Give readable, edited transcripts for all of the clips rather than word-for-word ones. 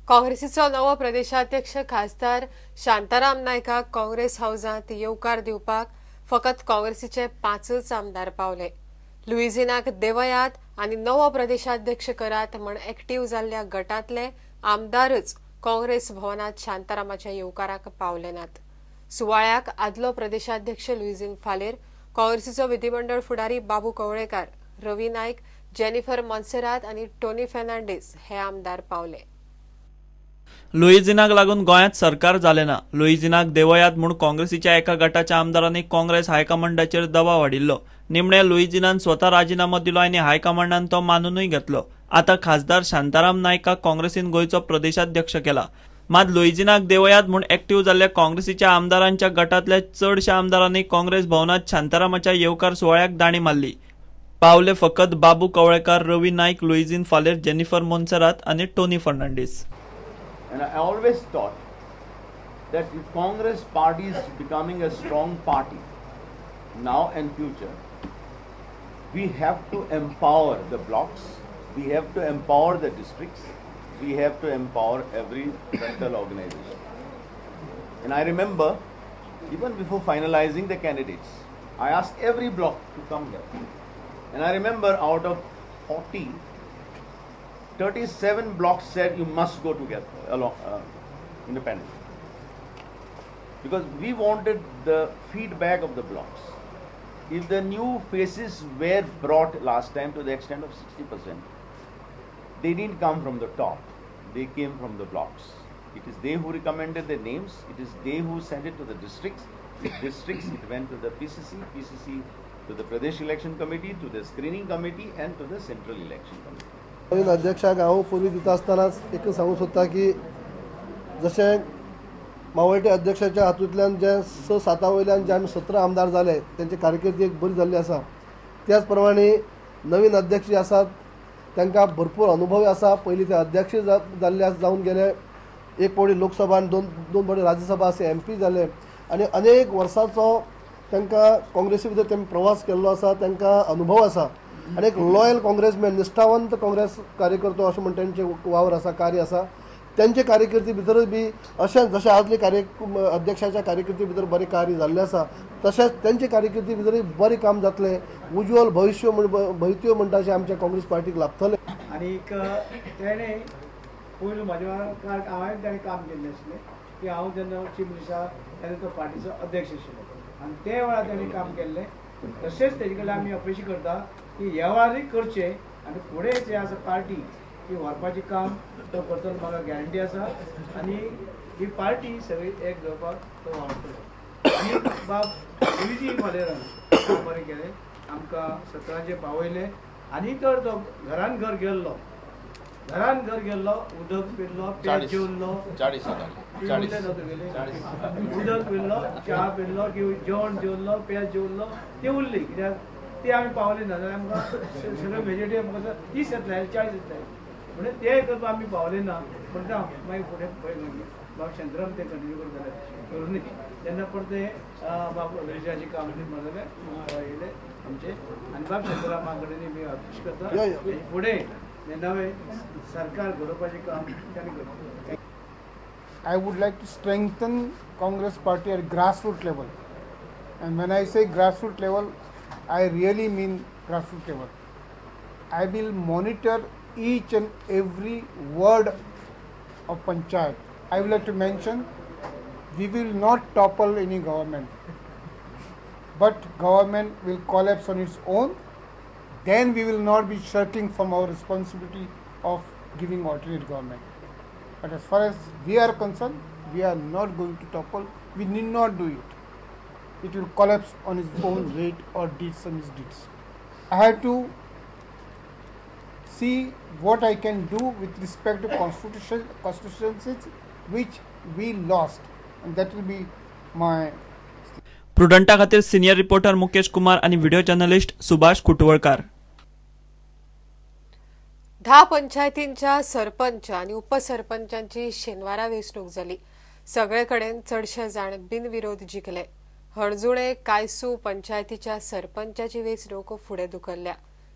काँग्रेसीचो नवो प्रदेशाध्यक्ष खासदार शांताराम नायकाक काँग्रेस हाऊसांत येवकार दिवपाक फकत काँग्रेसीचे 5च आमदार पावले। लुइजिनाक देवयात आनी नवो प्रदेशाध्यक्ष करात म्हण एक्टिव्ह जाल्ल्या गटांतले आमदारच काँग्रेस भवनात शांतारामाच्या येवकाराक पावले नात। सुवाळ्याक आदलो प्रदेशाध्यक्ष लुइजिन फालेर, काँग्रेसीचो विधिमंडळ फुडारी बाबू कवळेकार, रवी नाईक, जेनिफर मॉन्सेरात आनी टोनी फर्नांडीस हे आमदार पावले। लुइजिनाक लागून गोंयांत सरकार जालें ना। लुइजिनाक देवयात म्हूण काँग्रेसीच्या एका गटाच्या आमदारांनी काँग्रेस हायकमांडाचेर दबाव हाडिल्लो। निमणे लुइजिनान स्वता राजीनामो दिलो आनी हायकमांडान तो मानूनय घेतलो। आतां खासदार शांताराम नायकाक काँग्रेसीन गोंयचो प्रदेशाध्यक्ष केला। मात लुइजिनाक देवयात म्हूण एक्टिव्ह जाल्ल्या काँग्रेसीच्या आमदारांच्या गटांतल्या चडशा आमदारांनी काँग्रेस भवनात शांतारामाच्या येवकार सुवाळ्याक दाणी मारली। पावले फकत बाबू कवळेकार, रवी नाईक, लुइजिन फालेर, जेनिफर मोन्सेरात आनी Tony Fernandes. And I always thought that the Congress party is becoming a strong party now and future. We have to empower the blocks, we have to empower the districts, we have to empower every central organization. And I remember, even before finalizing the candidates, I asked every block to come here. And I remember out of 40, 37 blocks said you must go together along independently, because we wanted the feedback of the blocks. If the new faces were brought last time to the extent of 60%, they didn't come from the top, they came from the blocks. It is they who recommended the names, it is they who sent it to the districts. The districts, it went to the PCC to the Pradesh Election Committee, to the Screening Committee and to the Central Election Committee. नवीन अध्यक्षाक हांव पूर्वी दिता आसतनाच एक सांगूं सोदता की जशें मावळटे अध्यक्षाच्या हातूंतल्यान जे 6-7 वयल्यान जे आमी 17 आमदार जाले त्यांची कारकिर्दी एक बरी जाल्ली आसा, त्याच प्रमाणे नवीन अध्यक्ष जे आसात तांकां भरपूर अनुभव आसा। पयलीं ते अध्यक्ष जाल्ले जावन गेले, एक फावटी लोकसभा आनी दोन फावटी राज्यसभा असे MP जाले आनी अनेक वर्सांचो तांकां काँग्रेसी भितर तेमी प्रवास केल्लो आसा, तांकां अनुभव आसा आनी एक लॉयल काँग्रेसमॅन, निश्ठावंत काँग्रेस कार्यकर्तो अशें म्हण तेंचे वावर आसा, कार्य आसा। तेंचे कारकिर्दी भितरच बी अशें जशें आदले अध्यक्षाच्या कारकिर्दी भितर बरें कार्य जाल्लें आसा, तशेंच तेंचे कारकिर्दी भितरय बरें काम जातलें, उज्वल भविष्य म्हणटा अशें आमच्या काँग्रेस पार्टीक लाभतलें। आनी तेणें पयलीं म्हाज्या वांगडा हांवें ताणें काम केल्लें आसलें की हांव जेन्ना चीफ मिनिस्टर तेन्ना तो पार्टीचो अध्यक्ष आशिल्लो आनी ते वेळार ताणें काम केल्लें। तशेंच तेजे कडल्यान आमी अपेक्षा करता की ह्या वेळारय करचें आनी फुडें जे आसा पार्टी ती व्हरपाचें काम तो करतलो, म्हाका गॅरंटी आसा। आनी ही पार्टी सगळी एक जावपाक तो वावरतलो। आनी बाब लुइजिन फालेरान बरें केलें, आमकां 17 पावयलें आनी तर तो घरान घर गेल्लो, उदक पिल्लो, पेज जेवल्लो, उदक पिल्लो, च्या पिल्लो, जेवण जेवल्लो, पेज जेवल्लो, ती उरली। कित्याक ती आमी पावली ना जाल्यार आमकां सगळें मेजॉरिटी आमकां 30 येतले, 40 येतले, म्हणून ते करपाक आमी पावले ना। पूण मागीर फुडें पळयलें बाब शांताराम ते कंटिन्यू करताले करूनी तेन्ना परते बाब रेजाची काम म्हणलें येयले आमचे आनी बाब शांतारामा कडेन मी अपेक्षा करता फुडें नवें सरकार घडोवपाचें काम ताणें करता। I would like to strengthen Congress party at grassroots level, and when I say grassroots level, I really mean grassroots level. I will monitor each and every word of Panchayat. I would like to mention, we will not topple any government, but government will collapse on its own. Then we will not be shirking from our responsibility of giving alternate government. But as far as we are concerned, we are not going to topple. We need not do it. It will collapse on its own weight or deeds and misdeeds. I have to see what I can do with respect to constituencies which we lost, and that will be my. प्रुडंटा खातीर senior reporter Mukesh Kumar आनी video journalist Subhash कुटवळकार। 10 पंचायतींच्या sarpanch आणि उपसरपंचांची शेनवारा वेंचणूक जाली। सगळे कडेन चडशे जाण बिनविरोध जिखले। हणजुणे कायसू पंचायतीच्या सरपंचाची वेंचणूक फुडें धुकल्ल्या।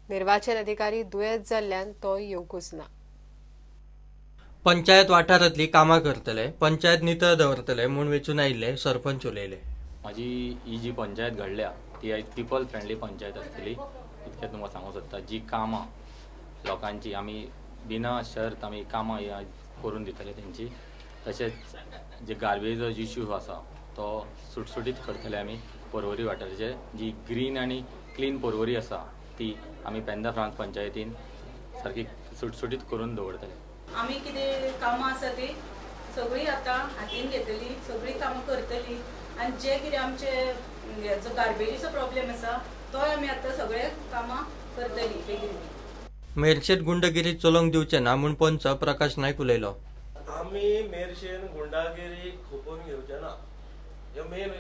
निर्वाचन अधिकारी दुयेंत जाल्ल्यान तो येवंकूच ना। पंचायत वाठारांतली कामां करतले, पंचायत नितळ दवरतले म्हूण वेचून आयिल्ले सरपंच उलयले. माझी ही जी पंचायत घडल्या ती पीपल फ्रेंडली पंचायत आसतली इतकें तुमकां सांगूंक सोदता. जी कामां लोकांची आमी बिना शर्त आमी कामां करून दितले तेंची. तशेंच जे गार्बेजो इश्यू आसा तो सुटसुटीत करतले आमी. पर्वरी वाठाराचे जी ग्रीन आनी क्लीन पर्वरी आसा ती आमी पेंदा फ्रांस पंचायतीन सारकी सुटसुटीत करून दवरतले. आमी कितें कामां आसा ती सगळीं आतां हातीन घेतली, सगळीं कामां करतली आनी जे कितें आमचे जो गार्बेजीचो प्रॉब्लेम आसा तोय आमी आतां सगळे कामां करतली बेगीन. मेरशेत गुंडगिरी चलोवंक दिवचे ना म्हूण पंच प्रकाश नायक उलयलो. आमी मेरशेन गुंडागिरी खोपून घेवचे ना. हे मेन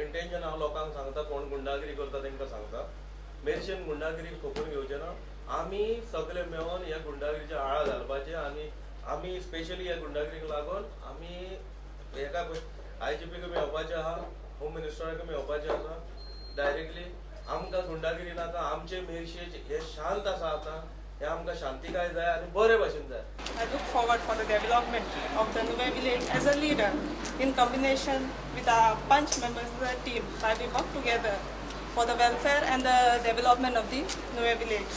इंटेंशन हांव लोकांक सांगता, कोण गुंडागिरी करता तांकां सांगता, मेरशेन गुंडागिरी खोपून घेवचे ना. आमी सगळे मेळोन ह्या गुंडागिरीच्या आळा घालपाचे आनी आमी स्पेशली ह्या गुंडागिरीक लागून आमी हेका IGP मेळपाचे आहा, होम मिनिस्टराक मेळपाचे आसा. डायरेक्टली आमकां गुंडागिरी नाका. आमचे मेरशेचे हे शांत आसा आतां, हे आमकां शांतिकाय जाय आनी बरे भशेन जाय. I look forward for the development of the Nouveau village as a leader in combination with our punch members of the team. I will work together for the welfare and the development of the Nouveau village.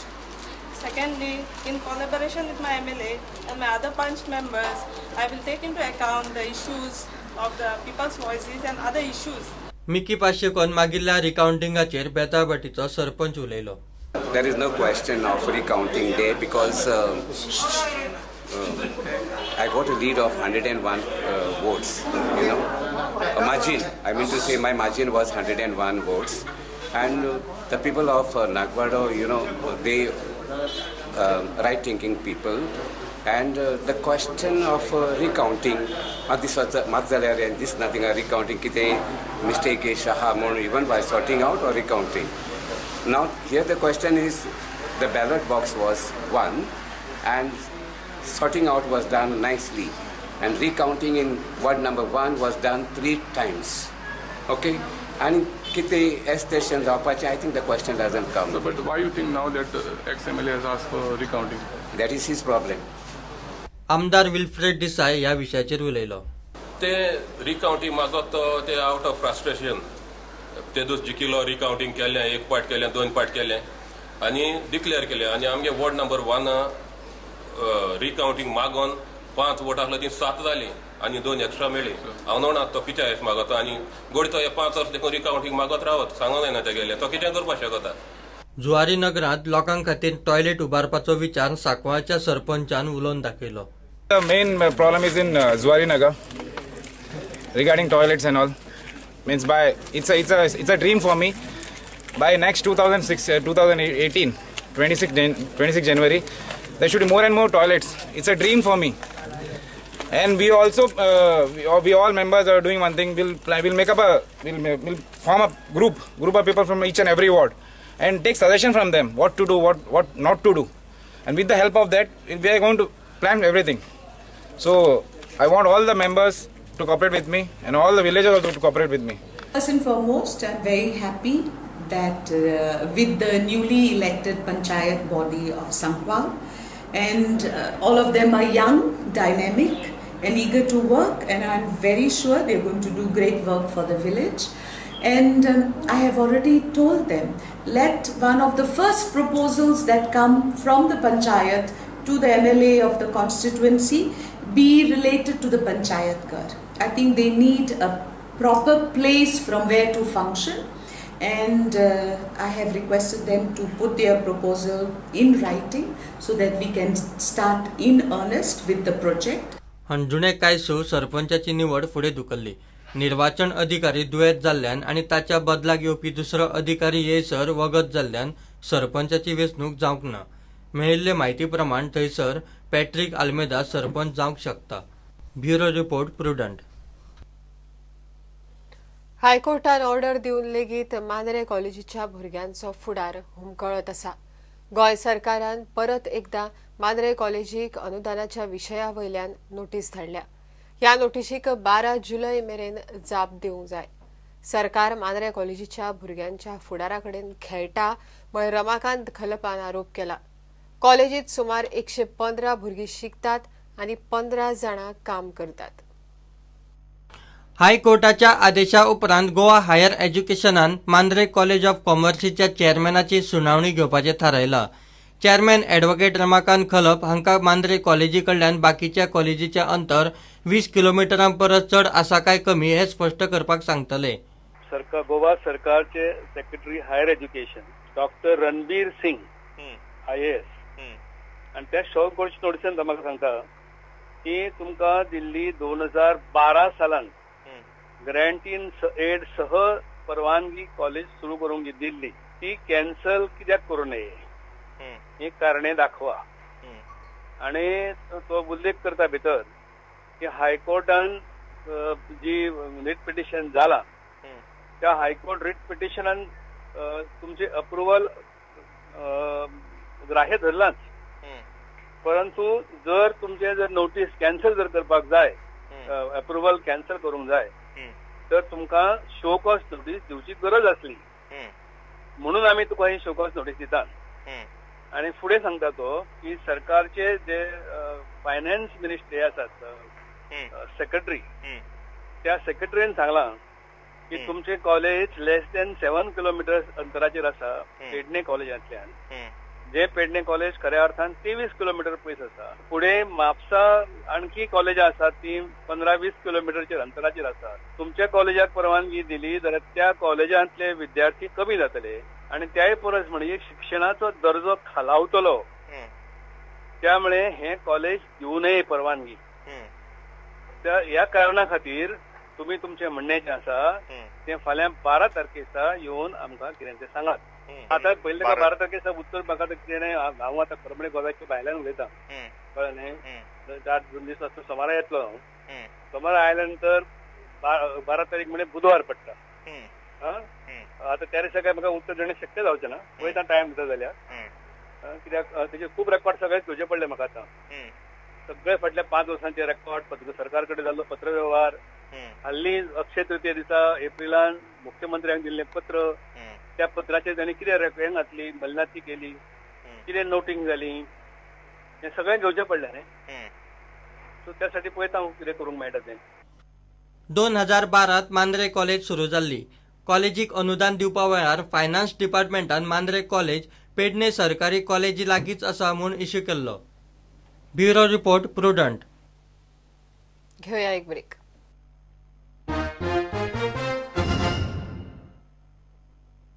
Secondly, in collaboration with my MLA and my other punch members, I will take into account the issues of the people's voices and other issues. Mickey पाशेकोन मागिल्ल्या रिकाउंटिंगाचेर बेताळबाटीचो सरपंच उलयलो. There is no question of recounting day because I got a lead of 101 votes. You know, a margin. I mean to say, my margin was 101 votes, and the people of Nagwado, you know, they right-thinking people, and the question of recounting. This was Magdalene, and this nothing a recounting. Kite mistake is shaha even by sorting out or recounting. Now here the question is, the ballot box was one and sorting out was done nicely, and recounting in ward number 1 was done 3 times. Okay, and kite station rapache, I think the question doesn't come. So, but why you think now that ex-MLA has asked for recounting? That is his problem. आमदार Wilfred Desai ह्या विशयाचेर उलयलो. ते recounting मागत ते out of frustration ते दीस जिकिलो recounting केलें, 1 part केलें, 2 पार्ट केलें आनी डिक्लेअर केलें. आनी आमगे वॉर्ड नंबर 1 रिकाउंटिंग मागोन 5 वोट आसलो ती 7 जाली आनी 2 एक्स्ट्रा मेळ्ळी. हांव नोणा तो कित्याक मागता आनी गोडी तो 5 वर्स देखून रिकाउंटिंग मागत रावत, सांगूंक जायना ते गेले तो कितें करपाक शकता. जुवारी नगरांत लोकां खातीर टॉयलेट उबारपाचो विचार सांकवाळच्या सरपंचान उलोवन दाखयलो. The main problem is in Zuari Nagar regarding toilets and all. Means by it's a dream for me. By next 2018, 26 January, there should be more and more toilets. It's a dream for me. And we also we all members are doing one thing. We'll form a group of people from each and every ward and take suggestion from them what to do, what not to do. And with the help of that, we are going to plan everything. So I want all the members to cooperate with me and all the villagers also to cooperate with me. First and foremost, I'm very happy that with the newly elected Panchayat body of Sankwal, and all of them are young, dynamic and eager to work, and I'm very sure they're going to do great work for the village. And I have already told them, let one of the first proposals that come from the Panchayat to the MLA of the constituency be related to the Panchayat Ghar. I think they need a proper place from where to function, and I have requested them to put their proposal in writing so that we can start in earnest with the project. हंजुणे कायसू सरपंचाची निवड फुडें धुकल्ली. निर्वाचन अधिकारी दुयेंत जाल्ल्यान आनी ताच्या बदलाक येवपी दुसरो अधिकारी येयसर वगत जाल्ल्यान सरपंचाची वेंचणूक जावंक ना. मेळिल्ले म्हायती प्रमाण थंयसर पॅट्रिक आल्मेदा सरपंच जावंक शकता. Bureau report Prudent. हायकोर्टान ऑर्डर दिवन लेगीत मांद्रे कॉलेजीच्या भुरग्यांचो फुडार हुमकळत आसा. गोंय सरकारान परत एकदा मांद्रे कॉलेजीक अनुदानाच्या विशया वयल्यान नोटीस धाडल्या. ह्या नोटीशीक 12 जुलय मेरेन जाप दिवंक जाय. सरकार मांद्रे कॉलेजीच्या भुरग्यांच्या फुडारा कडेन खेळटा म्हण रमाकांत खलपान आरोप केला. कॉलेजीत सुमार 115 भुरगीं शिकतात आनी 15 जाणां काम करतात. हायकोर्टाच्या आदेशा उपरांत गोवा हायर एज्युकेशनान मांद्रे कॉलेज ऑफ कॉमर्सच्या चेअरमॅनाची सुनावणी घेवपाचें थारायला. चेअरमॅन ॲडव्होकेट रमाकांत खलप हांकां मांद्रे कॉलेजी कडल्यान बाकीच्या कॉलेजीचें अंतर 20 किलोमिटरां परस चड आसा काय कमी हे स्पष्ट करपाक सांगतले. गोवा सरकारचे secretary higher education doctor Ranbir Singh IAS आणि त्या शॉर्ट कोर्स नोटिसान म्हाका सांगता की तुमकां दिल्ली 2012 सालान ग्रँटीन एड सह परवानगी कॉलेज सुरू करूंक दिल्ली ती कॅन्सल कित्याक करूं नये ही कारणे दाखवा. आणि तो उल्लेख करता भितर की हायकोर्टान जी रिट पिटिशन जाला त्या हायकोर्ट रिट पिटिशनान तुमचे अप्रुवल ग्राह्य धरलाच, परंतु जर तुमचे जर नोटीस कॅन्सल जर करपाक जाय, अप्रुवल कॅन्सल करूंक जाय तर तुमकां शो कॉज नोटीस दिवची गरज आसली. म्हणून आमी तुका ही शो कॉज नोटीस दितात. आणि फुडें सांगता तो की सरकारचे जे फायनान्स मिनिस्ट्री आसात सेक्रेटरी त्या सेक्रेटरीन सांगलां की तुमचे कॉलेज लेस दॅन 7 किलोमिटर अंतराचेर आसा पेडणे कॉलेजांतल्यान, जे पेडणे कॉलेज खऱ्या अर्थान 23 किलोमिटर पयस आसा. फुडें म्हापसा आणखी कॉलेजां आसात ती 15-20 किलोमिटरचेर अंतराचेर आसात. तुमच्या कॉलेजाक परवानगी दिली जाल्यार त्या कॉलेजांतले विद्यार्थी कमी जातले आणि त्याय परस म्हणजे शिक्षणाचो दर्जो खालावतलो. त्यामुळे हे कॉलेज दिवू नये परवानगी. ह्या कारणा खातीर तुम्ही तुमचे म्हणणें आसा ते फाल्यां 12 तारखेचा येवन आमकां कितें तें सांगात. आता पहिले 12 तारखेचा उत्तर म्हाका कितें हांव आतां परमणे गोव्याच्या भायल्यान उलयता कळ्ळें न्ही. 8 दीस वाजता सोमारा येतलो हांव. सोमारा आयल्या नंतर 12 तारीख म्हणजे बुधवार पडटा. आता त्या दिसा काय म्हाका उत्तर देणें शक्य जावचें ना. वयता टायम दिता जाल्यार कित्याक तेजे खूब रेकॉर्ड सगळे घेवचे पडले म्हाका आतां. सगळे फाटल्या 5 वर्सांचे रेकॉर्ड सरकार कडेन जाल्लो पत्रव्यवहार, हल्ली अक्षय तृतीय दिसा एप्रिलान मुख्यमंत्र्यांक दिल्लें पत्र, त्या पत्राचेर तांणी कितें हें घातली, मलनाती केली, कितें नोटींग जाली, हें सगळें घेवचें पडलें न्ही. सो त्या साठी पळयता हांव कितें करूंक मेळटा तें. 2012 मांद्रे कॉलेज सुरू जाल्ली. कॉलेजीक अनुदान दिवपा वेळार फायनान्स डिपार्टमेंटान मांद्रे कॉलेज पेडणे सरकारी कॉलेजी लागींच आसा म्हूण इश्यू केल्लो. Bureau report prudent. घेऊया एक ब्रेक.